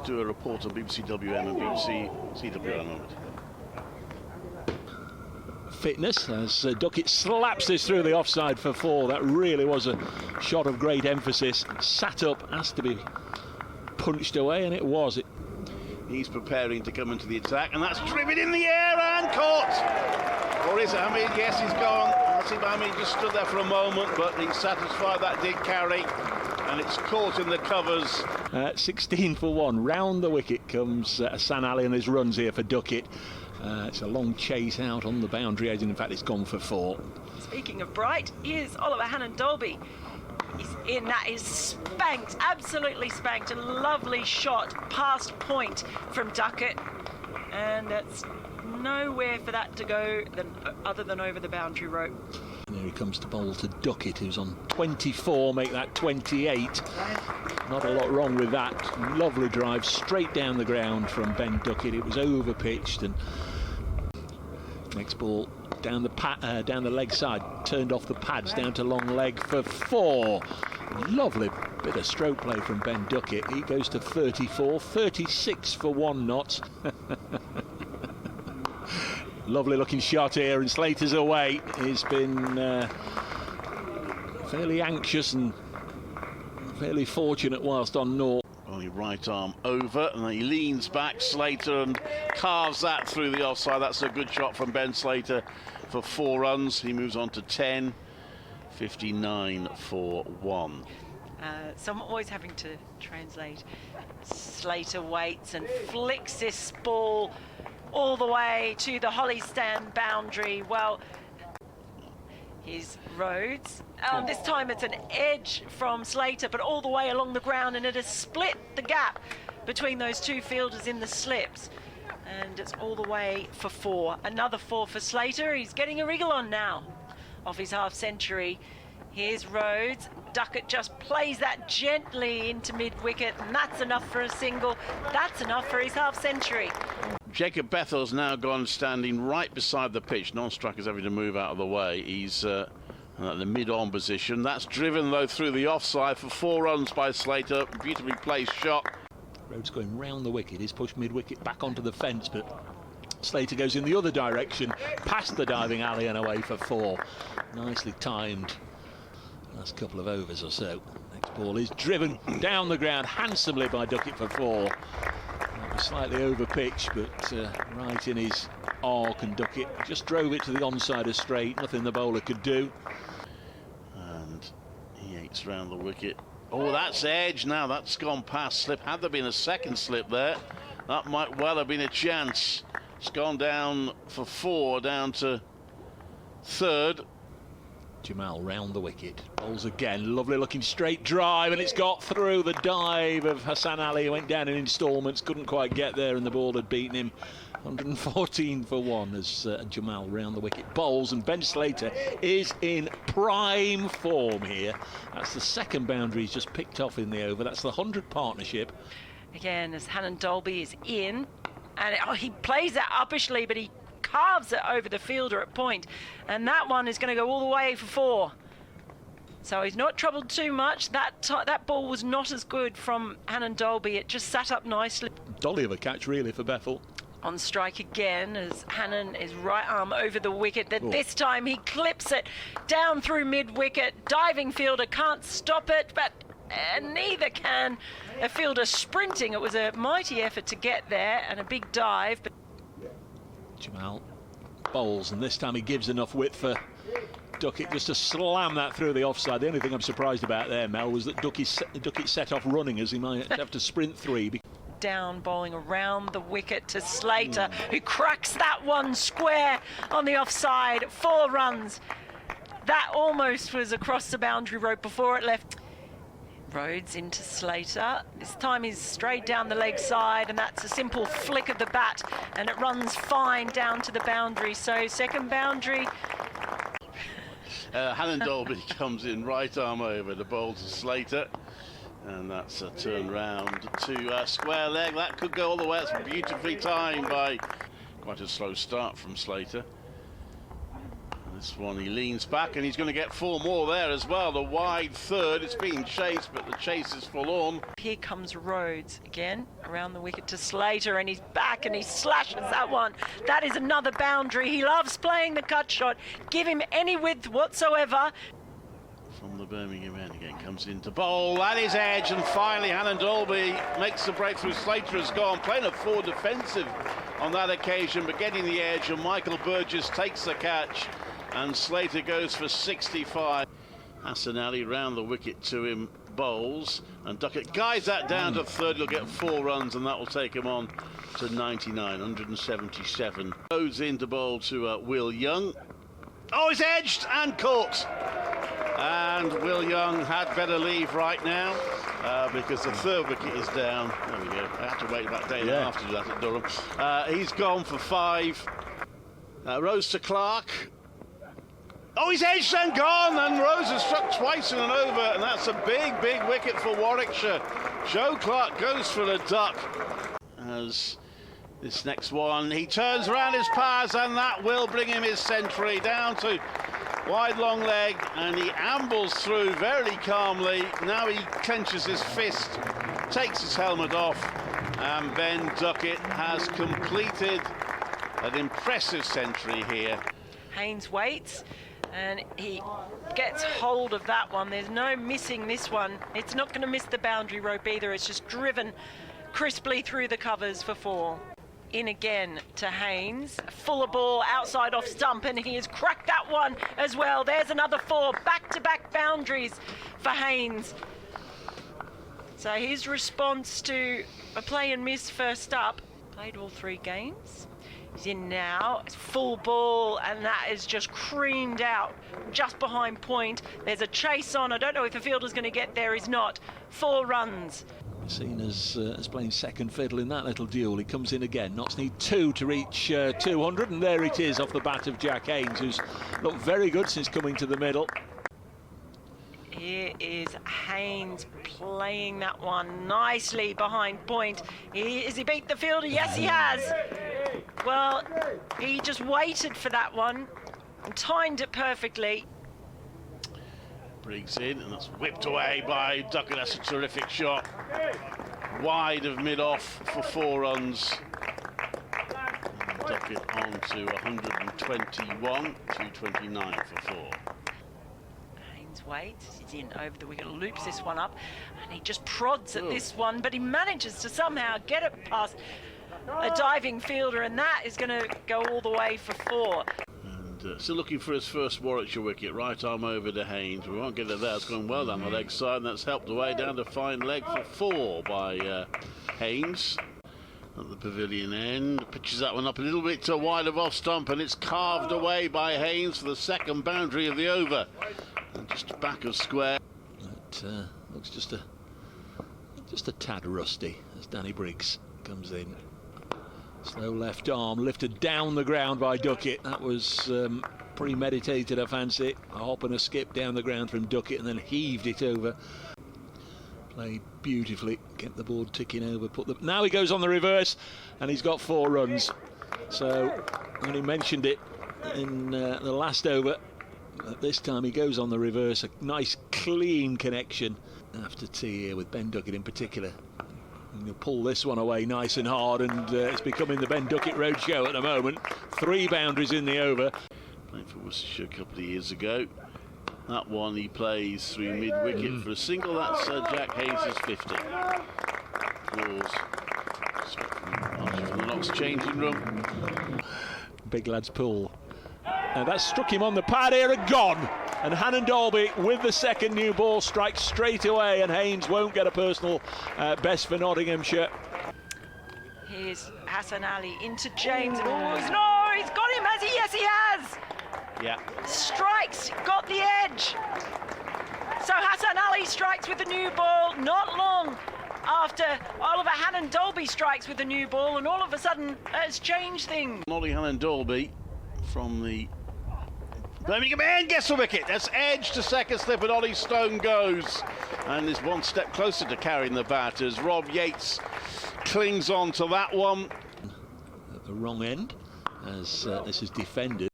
do a report on BBC WM and BBC CWM on it. Fitness as Duckett slaps this through the offside for 4. That really was a shot of great emphasis. Sat up, asked to be punched away, and it was. He's preparing to come into the attack, and that's driven in the air and caught. Or is it? I mean, yes, he's gone. I mean, he just stood there for a moment, but he's satisfied that did carry, and it's caught in the covers. 16 for 1. Round the wicket comes Hassan Ali and his runs here for Duckett. It's a long chase out on the boundary edge, and in fact it's gone for 4. Speaking of bright, here's Olly Hannon-Dalby. He's in, that is spanked, absolutely spanked. A lovely shot past point from Duckett, and it's nowhere for that to go other than over the boundary rope. And here he comes to bowl to Duckett, who's on 24, make that 28. Not a lot wrong with that. Lovely drive straight down the ground from Ben Duckett. It was over pitched, and next ball down the leg side, turned off the pads down to long leg for 4. Lovely bit of stroke play from Ben Duckett. He goes to 34, 36 for 1 not. Lovely looking shot here, and Slater's away. He's been fairly anxious and fairly fortunate whilst on naught. Only right arm over, and then he leans back, Slater, and carves that through the offside. That's a good shot from Ben Slater for 4 runs. He moves on to 10, 59 for 1. So I'm always having to translate. Slater waits and flicks this ball all the way to the Holly stand boundary. Well, here's Rhodes. This time it's an edge from Slater, but all the way along the ground, and it has split the gap between those two fielders in the slips. And it's all the way for 4. Another 4 for Slater. He's getting a wriggle on now off his half century. Here's Rhodes. Duckett just plays that gently into mid-wicket, and that's enough for a single. That's enough for his half century. Jacob Bethel's now gone standing right beside the pitch. Non-striker's having to move out of the way. He's at the mid-on position. That's driven, though, through the offside for 4 runs by Slater. Beautifully placed shot. Rhodes going round the wicket. He's pushed mid-wicket back onto the fence, but Slater goes in the other direction, past the diving alley and away for 4. Nicely timed. Last couple of overs or so. Next ball is driven down the ground handsomely by Duckett for 4. Slightly over pitch, but right in his arc, and Duckett just drove it to the onside of straight. Nothing the bowler could do. And he aids round the wicket. Oh, that's edge now. That's gone past slip. Had there been a second slip there, that might well have been a chance. It's gone down for 4, down to 3rd. Jamal round the wicket, bowls again, lovely looking straight drive, and it's got through the dive of Hassan Ali, who went down in instalments, couldn't quite get there, and the ball had beaten him. 114 for 1 as Jamal round the wicket bowls, and Ben Slater is in prime form here. That's the second boundary he's just picked off in the over. That's the 100 partnership. Again, as Hannon-Dalby is in, and he plays that uppishly, but he carves it over the fielder at point, and that one is going to go all the way for 4. So he's not troubled too much. That ball was not as good from Hannon-Dalby. It just sat up nicely. Dolly of a catch really for Bethel. On strike again as Hannon is right arm over the wicket. This time he clips it down through mid-wicket. Diving fielder can't stop it, but neither can a fielder sprinting. It was a mighty effort to get there and a big dive. But Jamal bowls, and this time he gives enough width for Duckett just to slam that through the offside. The only thing I'm surprised about there, Mel, was that Duckett set off running, as he might have to sprint 3. Down, bowling around the wicket to Slater, who cracks that one square on the offside. 4 runs. That almost was across the boundary rope before it left. Rhodes into Slater. This time he's straight down the leg side, and that's a simple flick of the bat, and it runs fine down to the boundary. So second boundary. Hannon-Dalby comes in right arm over the bowl to Slater, and that's a turn round to square leg. That could go all the way. That's beautifully timed by quite a slow start from Slater. This one, he leans back and he's going to get 4 more there as well. The wide third, it's being chased, but the chase is forlorn. Here comes Rhodes again around the wicket to Slater, and he's back and he slashes that one. That is another boundary. He loves playing the cut shot. Give him any width whatsoever. From the Birmingham end again, comes into bowl. That is edge, and finally Hannon-Dalby makes the breakthrough. Slater has gone, playing a 4 defensive on that occasion, but getting the edge, and Michael Burgess takes the catch, and Slater goes for 65. Hassan-Ali round the wicket to him, bowls, and Duckett guides that down to third. He'll get 4 runs, and that will take him on to 99, 177. Goes into bowl to Will Young. Oh, he's edged and caught. And Will Young had better leave right now because the third wicket is down. There we go. I had to wait about a day and a half to do that at Durham. He's gone for 5. Rose to Clark. Oh, he's edged and gone, and Rose has struck twice in an over, and that's a big, big wicket for Warwickshire. Joe Clark goes for the duck. As this next one, he turns around his pass, and that will bring him his century down to wide long leg, and he ambles through very calmly. Now he clenches his fist, takes his helmet off, and Ben Duckett has completed an impressive century here. Haynes waits, and he gets hold of that one. There's no missing this one. It's not going to miss the boundary rope either. It's just driven crisply through the covers for 4. In again to Haynes, fuller ball outside off stump, and he has cracked that one as well. There's another 4 back-to-back boundaries for Haynes. So his response to a play and miss first up, played all 3 games. He's in now, it's full ball, and that is just creamed out just behind point. There's a chase on. I don't know if the fielder's going to get there. He's not. 4 runs. Seen as playing second fiddle in that little duel. He comes in again. Knots need 2 to reach 200, and there it is off the bat of Jack Haynes, who's looked very good since coming to the middle. Here is Haynes playing that one nicely behind point. Has he beat the fielder? Yes, he has. Well, he just waited for that one and timed it perfectly. Briggs in, and that's whipped away by Duckett. That's a terrific shot. Wide of mid-off for 4 runs. And Duckett on to 121, 229 for 4. Haynes waits, he's in over the wicket, loops this one up, and he just prods at this one, but he manages to somehow get it past a diving fielder, and that is going to go all the way for 4. Still looking for his first Warwickshire wicket. Right arm over to Haynes. We won't get it there. It's gone well down the leg side, and that's helped away down to fine leg for 4 by Haynes. At the pavilion end, pitches that one up a little bit to wide of off stump, and it's carved away by Haynes for the second boundary of the over. And just back of square. That looks just a tad rusty as Danny Briggs comes in. Slow left arm lifted down the ground by Duckett. That was premeditated, I fancy. A hop and a skip down the ground from Duckett, and then heaved it over. Played beautifully, kept the board ticking over. Now he goes on the reverse, and he's got 4 runs. So I only mentioned it in the last over. But this time he goes on the reverse. A nice clean connection after tea here with Ben Duckett in particular. And he'll pull this one away nice and hard, and it's becoming the Ben Duckett Roadshow at the moment. 3 boundaries in the over. Playing for Worcestershire a couple of years ago. That one he plays through mid-wicket for a single. That's Jack Haynes' 50. Applause from the Knox changing room. Big lads pull. And that struck him on the pad here and gone. And Hannon-Dalby with the second new ball strikes straight away, and Haynes won't get a personal best for Nottinghamshire. Here's Hassan-Ali into James, and he's got him, has he? Yes, he has. Yeah. Strikes, got the edge. So Hassan-Ali strikes with the new ball not long after Olly Hannon-Dalby strikes with the new ball, and all of a sudden it's changed things. Olly Hannon-Dalby from the Birmingham end gets the wicket. That's edge to second slip, and Ollie Stone goes and is one step closer to carrying the bat as Rob Yates clings on to that one. At the wrong end as this is defended.